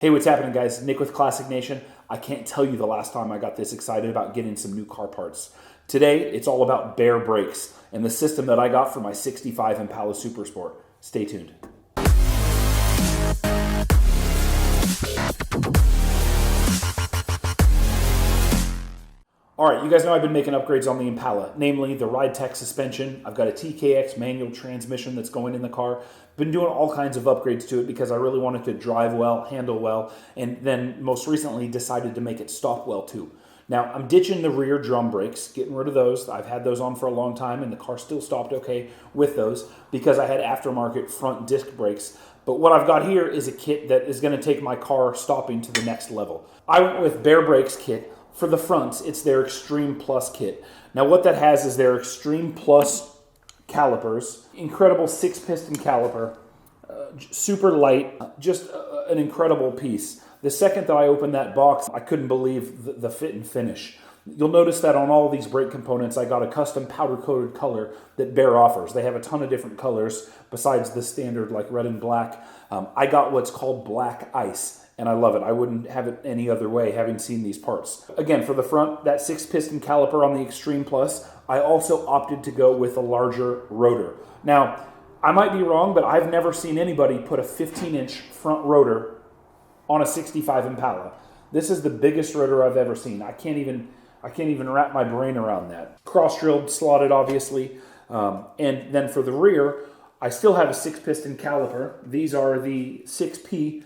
Hey, what's happening, guys? Nick with Classic Nation. I can't tell you the last time I got this excited about getting some new car parts. Today, it's all about Baer Brakes and the system that I got for my 65 Impala Super Sport. Stay tuned. All right, you guys know I've been making upgrades on the Impala, namely the Ride Tech suspension. I've got a TKX manual transmission that's going in the car. Been doing all kinds of upgrades to it because I really wanted to drive well, handle well, and then most recently decided to make it stop well too. Now, I'm ditching the rear drum brakes, getting rid of those. I've had those on for a long time and the car still stopped okay with those because I had aftermarket front disc brakes. But what I've got here is a kit that is going to take my car stopping to the next level. I went with Baer Brakes kit. For the fronts, it's their Extreme Plus kit. Now what that has is their Extreme Plus calipers, incredible 6-piston caliper, super light, just an incredible piece. The second that I opened that box, I couldn't believe the fit and finish. You'll notice that on all these brake components, I got a custom powder-coated color that Baer offers. They have a ton of different colors besides the standard like red and black. I got what's called black ice. And I love it. I wouldn't have it any other way having seen these parts. Again, for the front, that 6-piston caliper on the Extreme Plus, I also opted to go with a larger rotor. Now, I might be wrong, but I've never seen anybody put a 15-inch front rotor on a 65 Impala. This is the biggest rotor I've ever seen. I can't even wrap my brain around that. Cross-drilled, slotted, obviously. And then for the rear, I still have a 6-piston caliper. These are the 6P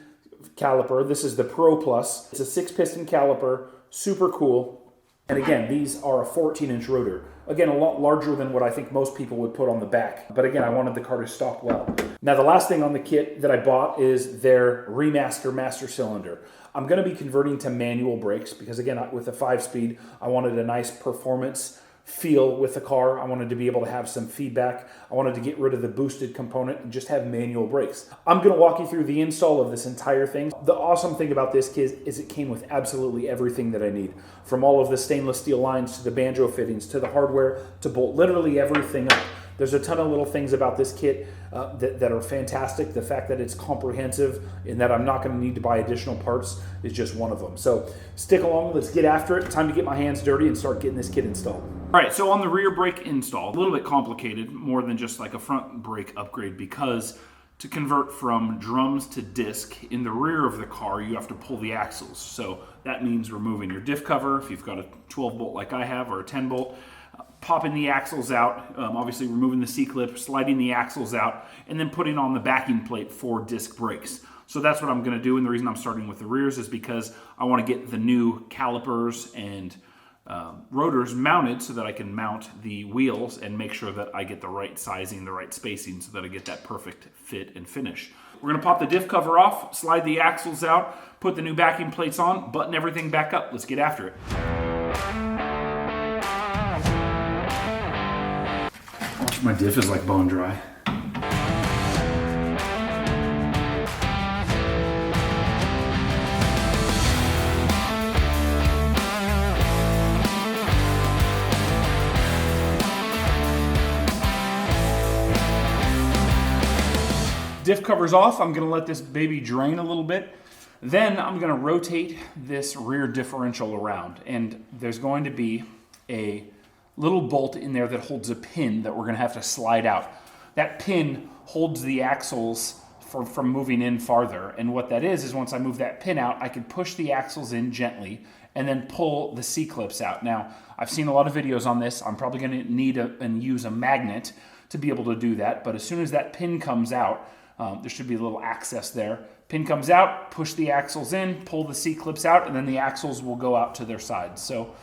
caliper. This is the Pro Plus. It's a 6-piston caliper, super cool. And again, these are a 14-inch rotor. Again, a lot larger than what I think most people would put on the back. But again, I wanted the car to stop well. Now, the last thing on the kit that I bought is their Remaster master cylinder. I'm going to be converting to manual brakes because again, with a 5-speed, I wanted a nice performance feel with the car. I wanted to be able to have some feedback. I wanted to get rid of the boosted component and just have manual brakes. I'm going to walk you through the install of this entire thing. The awesome thing about this kit is it came with absolutely everything that I need. From all of the stainless steel lines to the banjo fittings to the hardware to bolt literally everything up. There's a ton of little things about this kit that are fantastic. The fact that it's comprehensive and that I'm not going to need to buy additional parts is just one of them. So stick along, let's get after it. Time to get my hands dirty and start getting this kit installed. All right, so on the rear brake install, a little bit complicated, more than just like a front brake upgrade, because to convert from drums to disc, in the rear of the car, you have to pull the axles. So that means removing your diff cover, if you've got a 12 bolt like I have, or a 10 bolt, popping the axles out, obviously removing the C-clip, sliding the axles out, and then putting on the backing plate for disc brakes. So that's what I'm gonna do, and the reason I'm starting with the rears is because I wanna get the new calipers and rotors mounted so that I can mount the wheels and make sure that I get the right sizing, the right spacing, so that I get that perfect fit and finish. We're gonna pop the diff cover off, slide the axles out, put the new backing plates on, button everything back up. Let's get after it. Watch, my diff is like bone dry. Diff cover's off. I'm gonna let this baby drain a little bit. Then I'm gonna rotate this rear differential around, and there's going to be a little bolt in there that holds a pin that we're gonna have to slide out. That pin holds the axles from moving in farther, and what that is once I move that pin out, I can push the axles in gently and then pull the C-clips out. Now, I've seen a lot of videos on this. I'm probably gonna need and use a magnet to be able to do that, but as soon as that pin comes out, there should be a little access there. Pin comes out, push the axles in, pull the C-clips out, and then the axles will go out to their sides. So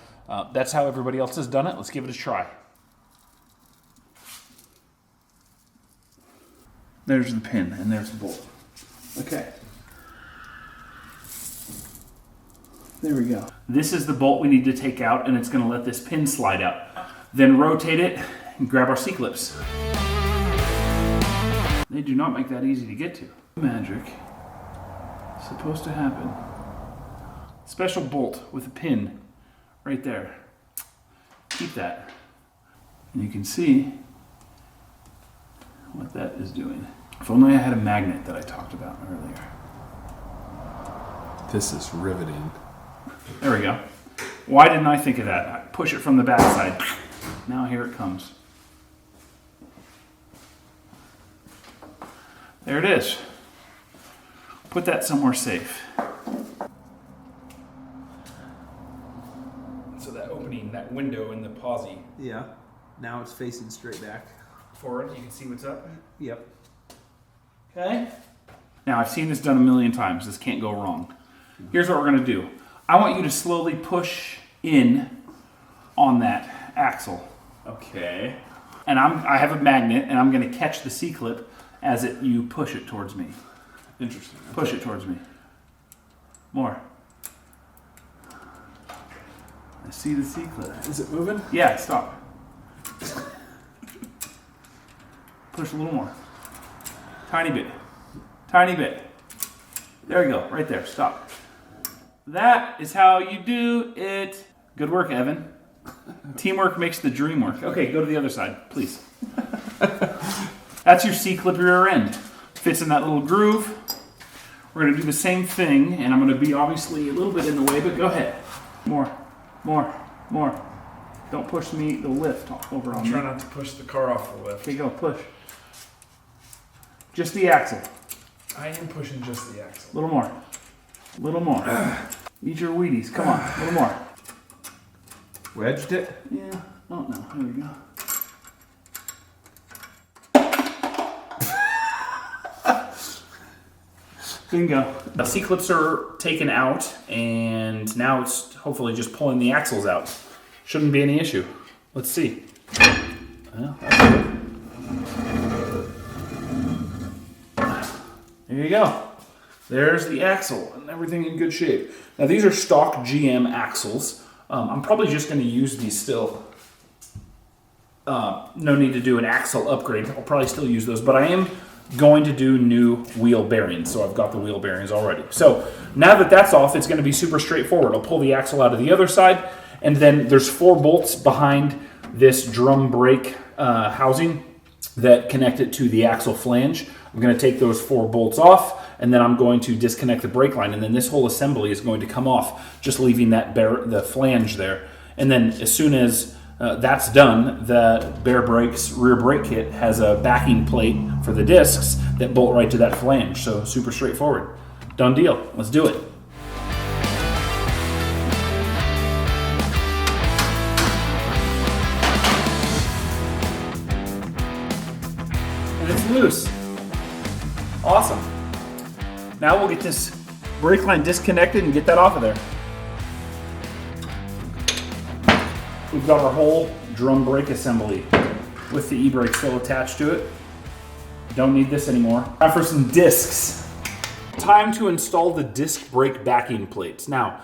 that's how everybody else has done it. Let's give it a try. There's the pin, and there's the bolt. Okay. There we go. This is the bolt we need to take out, and it's going to let this pin slide out. Then rotate it and grab our C-clips. They do not make that easy to get to. Magic is supposed to happen. Special bolt with a pin right there. Keep that. And you can see what that is doing. If only I had a magnet that I talked about earlier. This is riveting. There we go. Why didn't I think of that? I push it from the backside. Now here it comes. There it is. Put that somewhere safe. So that opening, that window in the posi. Yeah. Now it's facing straight back. Forward, you can see what's up. Yep. Okay. Now I've seen this done a million times. This can't go wrong. Here's what we're going to do. I want you to slowly push in on that axle. Okay. And I have a magnet, and I'm going to catch the C-clip as you push it towards me. Interesting. Push it towards me. More. I see the C-clip. Is it moving? Yeah, stop. Push a little more. Tiny bit. Tiny bit. There we go. Right there. Stop. That is how you do it. Good work, Evan. Teamwork makes the dream work. Okay, go to the other side, please. That's your C-clip rear end. Fits in that little groove. We're going to do the same thing, and I'm going to be obviously a little bit in the way, but go ahead. More, more, more. Don't push the lift over on me. Try not to push the car off the lift. Okay, go, push. Just the axle. I am pushing just the axle. A little more. A little more. Eat your Wheaties. Come on, a little more. Wedged it? Yeah. Oh, no. Here we go. Bingo. The C-clips are taken out, and now it's hopefully just pulling the axles out. Shouldn't be any issue. Let's see. Well, that's good. There you go. There's the axle, and everything in good shape. Now, these are stock GM axles. I'm probably just going to use these still. No need to do an axle upgrade. I'll probably still use those, but I am going to do new wheel bearings, so I've got the wheel bearings already. So now that that's off, it's going to be super straightforward. I'll pull the axle out of the other side, and then there's 4 bolts behind this drum brake housing that connect it to the axle flange. I'm going to take those 4 bolts off, and then I'm going to disconnect the brake line, and then this whole assembly is going to come off, just leaving that the flange there. And then as soon as that's done, the Baer Brakes rear brake kit has a backing plate for the discs that bolt right to that flange. So super straightforward. Done deal. Let's do it. And it's loose. Awesome. Now we'll get this brake line disconnected and get that off of there. We've got our whole drum brake assembly with the e-brake still attached to it. Don't need this anymore. Time for some discs. Time to install the disc brake backing plates. Now,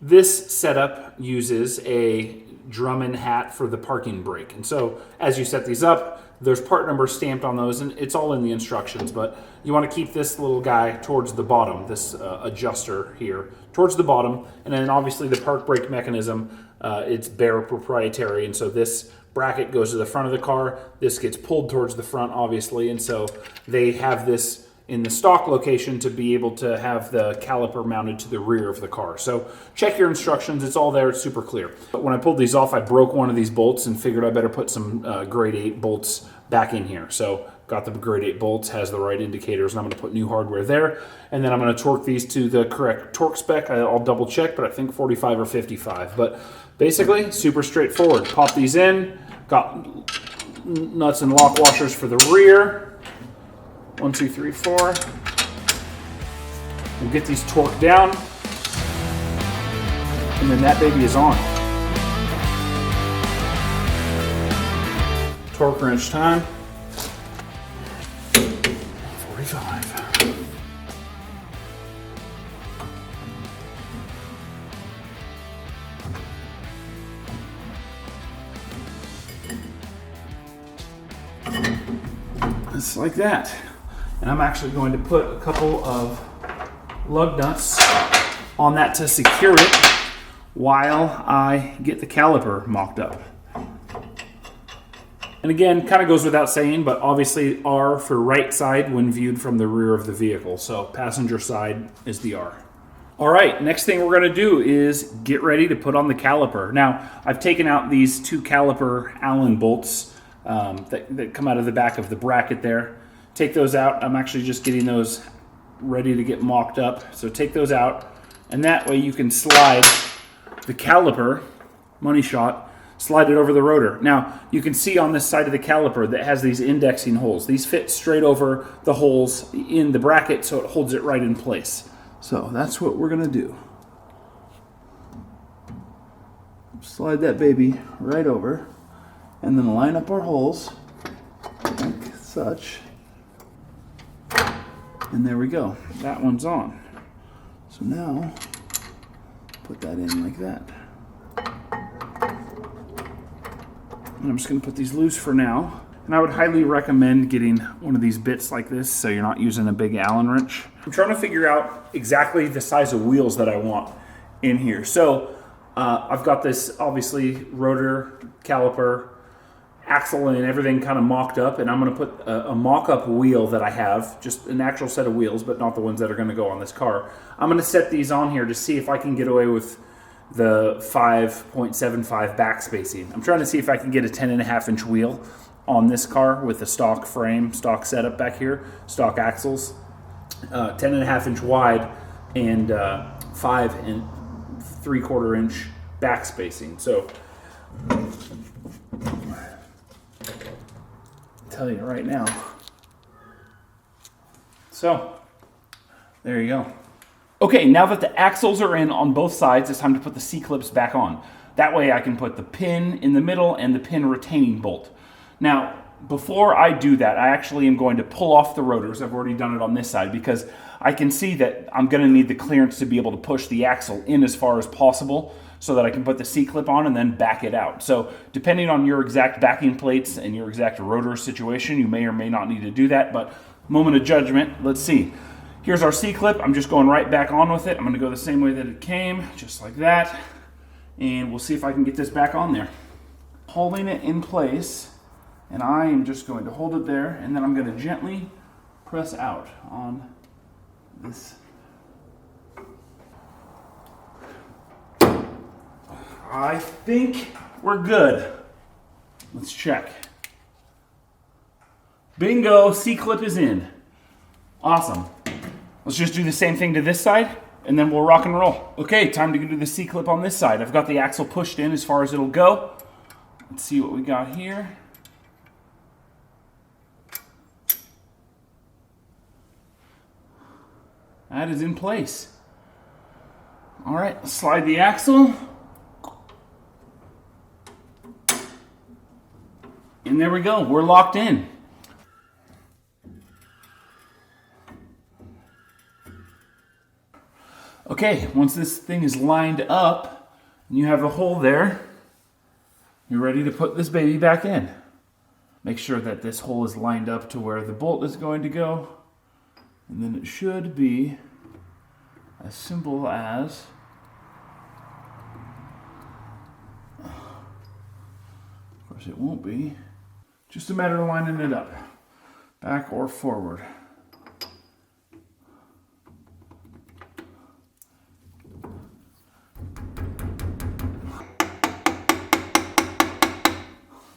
this setup uses a drum and hat for the parking brake. And so as you set these up, there's part numbers stamped on those, and it's all in the instructions, but you want to keep this little guy towards the bottom, this adjuster here, towards the bottom, and then obviously the park brake mechanism, it's Baer proprietary, and so this bracket goes to the front of the car, this gets pulled towards the front, obviously, and so they have this in the stock location to be able to have the caliper mounted to the rear of the car. So check your instructions, it's all there, it's super clear. But when I pulled these off, I broke one of these bolts and figured I better put some grade 8 bolts back in here. So got the grade 8 bolts, has the right indicators, and I'm gonna put new hardware there. And then I'm gonna torque these to the correct torque spec. I'll double check, but I think 45 or 55. But basically, super straightforward. Pop these in, got nuts and lock washers for the rear. 1, 2, 3, 4. We'll get these torqued down, and then that baby is on. Torque wrench time. 45. Just like that. And I'm actually going to put a couple of lug nuts on that to secure it while I get the caliper mocked up. And again, kind of goes without saying, but obviously R for right side when viewed from the rear of the vehicle. So passenger side is the R. All right, next thing we're going to do is get ready to put on the caliper. Now, I've taken out these 2 caliper Allen bolts that come out of the back of the bracket there. Take those out. I'm actually just getting those ready to get mocked up. So take those out, and that way you can slide the caliper, money shot, slide it over the rotor. Now, you can see on this side of the caliper that has these indexing holes. These fit straight over the holes in the bracket, so it holds it right in place. So that's what we're going to do. Slide that baby right over, and then line up our holes like such. And there we go. That one's on. So now, put that in like that. And I'm just going to put these loose for now. And I would highly recommend getting one of these bits like this so you're not using a big Allen wrench. I'm trying to figure out exactly the size of wheels that I want in here. So I've got this obviously rotor, caliper, axle, and everything kind of mocked up. And I'm going to put a mock-up wheel that I have, just an actual set of wheels, but not the ones that are going to go on this car. I'm going to set these on here to see if I can get away with the 5.75 back spacing. I'm trying to see if I can get a 10.5-inch wheel on this car with the stock frame, stock setup back here, stock axles, 10.5-inch wide, and 5 3/4-inch back spacing. So, I'll tell you right now. So, there you go. Okay, now that the axles are in on both sides, it's time to put the C-clips back on. That way I can put the pin in the middle and the pin retaining bolt. Now, before I do that, I actually am going to pull off the rotors. I've already done it on this side because I can see that I'm going to need the clearance to be able to push the axle in as far as possible so that I can put the C-clip on and then back it out. So depending on your exact backing plates and your exact rotor situation, you may or may not need to do that, but moment of judgment, let's see. Here's our C-clip. I'm just going right back on with it. I'm going to go the same way that it came, just like that. And we'll see if I can get this back on there. Holding it in place, and I am just going to hold it there, and then I'm going to gently press out on this. I think we're good. Let's check. Bingo, C-clip is in. Awesome. Let's just do the same thing to this side, and then we'll rock and roll. Okay, time to do the C-clip on this side. I've got the axle pushed in as far as it'll go. Let's see what we got here. That is in place. All right, let's slide the axle. And there we go, we're locked in. Okay, once this thing is lined up and you have a hole there, you're ready to put this baby back in. Make sure that this hole is lined up to where the bolt is going to go. And then it should be as simple as, of course it won't be, just a matter of lining it up, back or forward.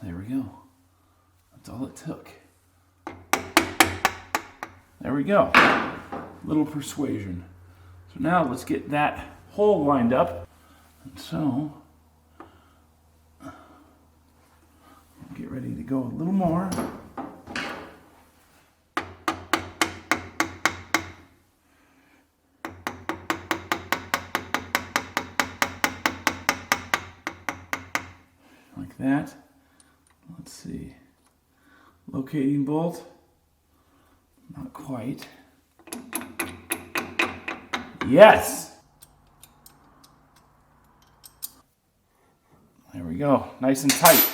There we go. That's all it took. There we go. Little persuasion. So now let's get that hole lined up. And so, get ready to go a little more. Like that. Let's see. Locating bolt. Not quite. Yes! There we go. Nice and tight.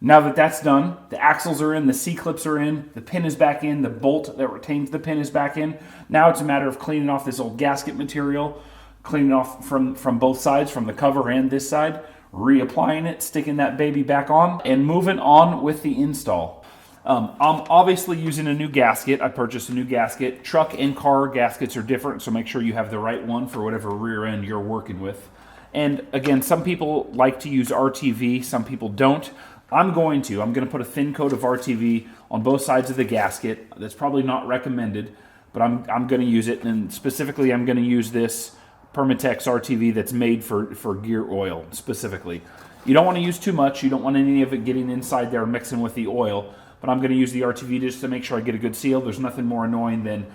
Now that that's done, the axles are in, the C-clips are in, the pin is back in, the bolt that retains the pin is back in. Now it's a matter of cleaning off this old gasket material, cleaning off from both sides, from the cover and this side, reapplying it, sticking that baby back on, and moving on with the install. I'm obviously using a new gasket. I purchased a new gasket. Truck and car gaskets are different, so make sure you have the right one for whatever rear end you're working with. And again, some people like to use RTV, some people don't. I'm going to put a thin coat of RTV on both sides of the gasket. That's probably not recommended, but I'm going to use it, and specifically I'm going to use this Permatex RTV that's made for gear oil specifically. You don't want to use too much. You don't want any of it getting inside there mixing with the oil, but I'm going to use the RTV just to make sure I get a good seal. There's nothing more annoying than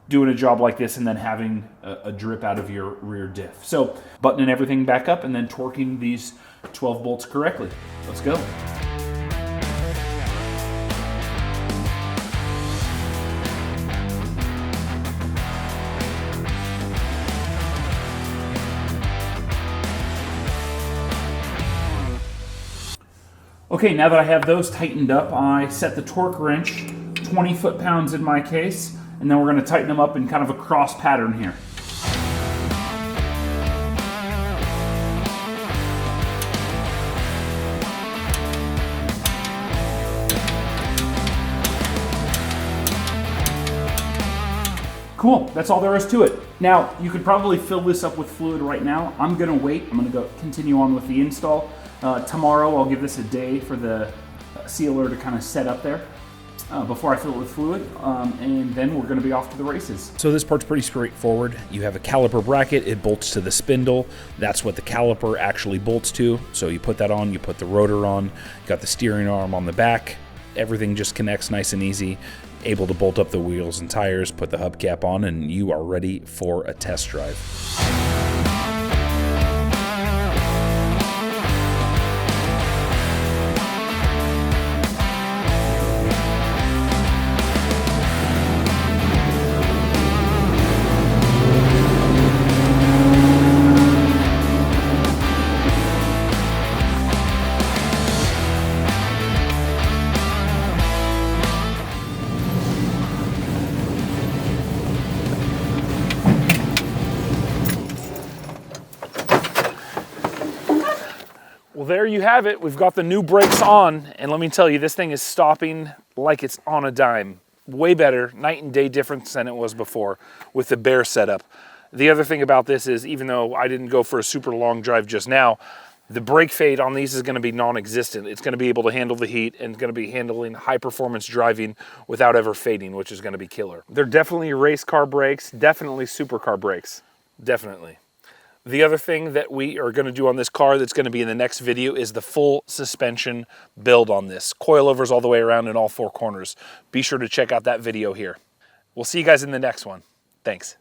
doing a job like this and then having a drip out of your rear diff. So buttoning everything back up and then torquing these 12 bolts correctly. Let's go. Okay, now that I have those tightened up, I set the torque wrench, 20 foot-pounds in my case, and then we're going to tighten them up in kind of a cross pattern here. Cool, that's all there is to it. Now, you could probably fill this up with fluid right now. I'm gonna wait, I'm gonna go continue on with the install. Tomorrow, I'll give this a day for the sealer to kind of set up there before I fill it with fluid, and then we're gonna be off to the races. So this part's pretty straightforward. You have a caliper bracket, it bolts to the spindle. That's what the caliper actually bolts to. So you put that on, you put the rotor on, you got the steering arm on the back. Everything just connects nice and easy. Able to bolt up the wheels and tires, put the hubcap on, and you are ready for a test drive. Well, there you have it. We've got the new brakes on, and let me tell you, this thing is stopping like it's on a dime. Way better, night and day difference than it was before with the Baer setup. The other thing about this is, even though I didn't go for a super long drive just now, the brake fade on these is going to be non-existent. It's going to be able to handle the heat and going to be handling high performance driving without ever fading, which is going to be killer. They're definitely race car brakes, definitely supercar brakes, definitely. The other thing that we are going to do on this car that's going to be in the next video is the full suspension build on this. Coilovers all the way around in all four corners. Be sure to check out that video here. We'll see you guys in the next one. Thanks.